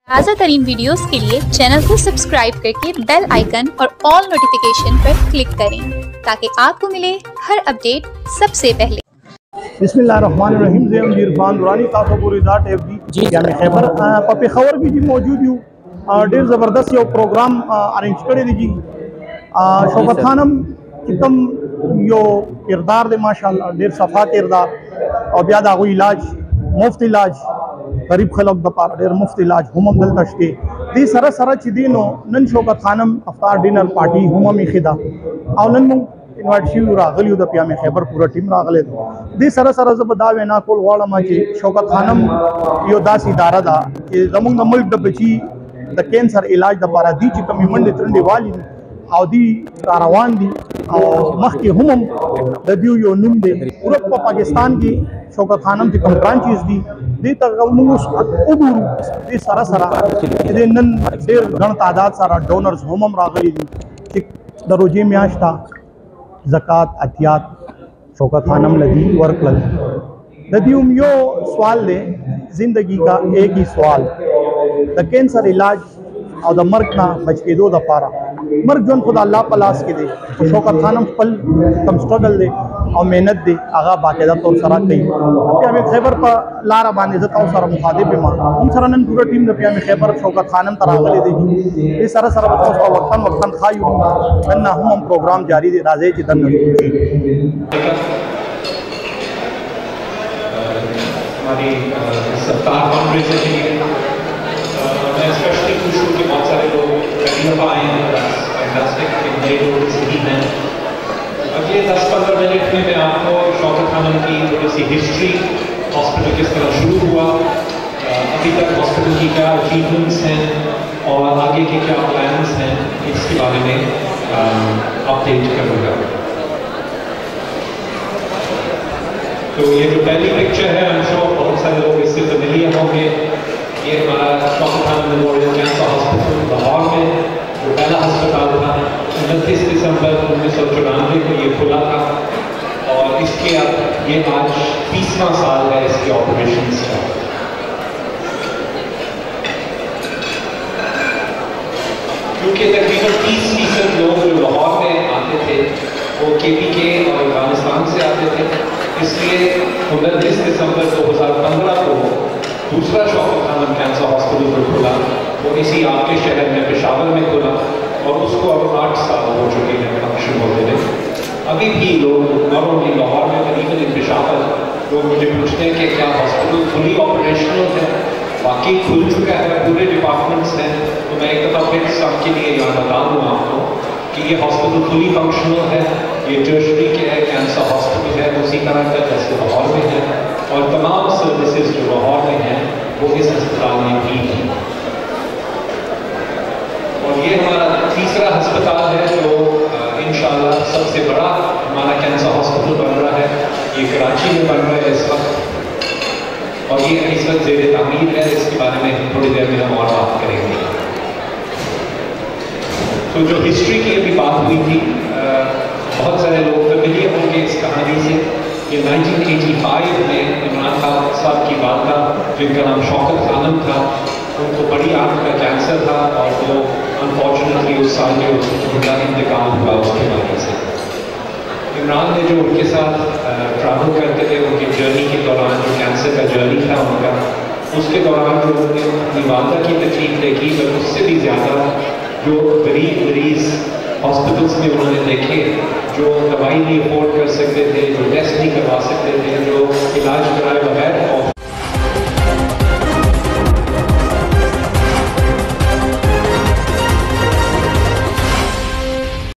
ताज़ा तरीन वीडियोस के लिए चैनल को सब्सक्राइब करके बेल आइकन और ऑल नोटिफिकेशन पर क्लिक करें ताकि आपको मिले हर अपडेट सबसे पहले। बिस्मिल्लाहिर्रहमानिर्रहीम ज़े इरफान दुरानी तासो पूरी दाट एफडी जामे खैबर पे खबर भी जी मौजूद हूँ। ढेर ज़बरदस्त यो प्रोग्राम अरेंज करे दी जी शौकत खानम चिकम यो किरदार दे माशाल्लाह ढेर सफ़ा किरदार और ब्याद आगो इलाज मुफ्त इलाज गरीब खलक दपार ढेर मुफ्त इलाज हमम दल तशके दी सरा सरा चिदीनो नन शौकत खानम अफ्तार डिनर पार्टी हमम खिदा और नन इन्वाइट शिव रागलियो द पिया में खैबर पूरा टीम रागले दी सरा सरा जब दावे ना कोल वाला माची शौकत खानम यो दास इदारा दा कि जमुंग द मुल्क द बची द कैंसर इलाज द पारा दी चिकम मंडे ट्रेंडी वाली और दी कारवान दी और मख के हमम द दियो यो नुम दे पूरा पाकिस्तान की शौकत खानम की ब्रांचेस दी तक उबूरू दी सरा सरा दे नन देर गण तादाद सारा डोनर्स हमम रागली दी दरोजे में आशता ज़कात अतियात शौकत खानम लदी वर्क लदी यो सवाल ले ज़िंदगी का एक ही सवाल द कैंसर इलाज और द मर्ग ना बच के दो द पारा मर्ग जोन खुदा अल्लाह पलास के दे तो शौकत खानम पल कम स्ट्रगल दे और मेहनत दे आगा बाकायदा तौर सरा कई पिया में खैबर पर लारा बाने जता सारा मुखादिब पे मां हम सरा नन पूरा टीम द पिया में खैबर शौकत खानम तरागले दे जी ये सारा सारा बता वक्तन खायू अन्ना हम प्रोग्राम जारी दे राजे चिदन हमारी सप्ताह कॉन्फ्रेंस मैं स्पेशली खुश हूँ कि बहुत सारे लोग पहली दफ़ा आए हैं फैंटास्टिक नए लोग सिटी में। अगले 10-15 मिनट में मैं आपको शौकत खानम की थोड़ी सी हिस्ट्री, हॉस्पिटल किस तरह शुरू हुआ, अभी तक हॉस्पिटल की क्या अचीवमेंट्स हैं और आगे के क्या प्लान्स हैं, इसके बारे में अपडेट करूँगा। तो ये जो पहली पिक्चर है, आई एम श्योर बहुत सारे लोग इससे फैमिलियर होंगे। ये हमारा Shaukat Khanum memorial cancer hospital Lahore में जो पहला अस्पताल था 29 दिसंबर 1994 को ये खुला था और इसके अब ये आज 30वां साल है इसके ऑपरेशन का। क्योंकि तकरीबन 30% लोग जो लाहौर में आते थे वो KPK और अफगानिस्तान से आते थे, इसलिए 29 दिसंबर 2015 को दूसरा शौकत खानम कैंसर हॉस्पिटल जो खुला वो इसी आपके शहर में पेशावर में खुला और उसको अब 8 साल हो चुके हैं फंक्शन होते हैं। अभी भी लोग नॉट ओनली लाहौर में बल्कि इन पेशावर लोग मुझे पूछते हैं कि क्या हॉस्पिटल फुली ऑपरेशनल है, बाकी खुल चुका है, पूरे डिपार्टमेंट्स हैं। तो मैं एक दफ़ा फिर सबके लिए यहाँ बता दूँ आपको कि ये हॉस्पिटल फुली फंक्शनल है, ये टर्शरी के है कैंसर हॉस्पिटल है उसी तरह का जैसे लाहौर में है और तमाम सर्विसेज जो लाहौर में हैं वो इस अस्पताल में भी हैं। और ये हमारा तीसरा अस्पताल है जो इंशाल्लाह सबसे बड़ा हमारा कैंसर हॉस्पिटल बन रहा है। ये कराची में बन रहा है इस वक्त और ये इस वक्त ज़ेर तामीर है, इसके बारे में थोड़ी देर में हम और बात करेंगे। तो जो हिस्ट्री की अभी बात हुई थी, बहुत सारे लोग फैमिलियर होंगे इस कहानी से कि 1985 में इमरान खान साहब की वालदा जिनका नाम शौकत खानम था, उनको बड़ी आंत का कैंसर था और वो अनफॉर्चुनेटली उस साल में उनका इंतकाल हुआ उसके वजह से। इमरान ने जो उनके साथ ट्रैवल करते थे उनकी जर्नी के दौरान, जो कैंसर का जर्नी था उनका, उसके दौरान जो उन्होंने अपनी वालदा की तकलीफ देखी पर उससे भी ज़्यादा जो गरीब मरीज हॉस्पिटल्स में उन्होंने देखे जो दवाई नहीं अफोर्ड कर सकते थे, जो टेस्ट नहीं करवा सकते थे,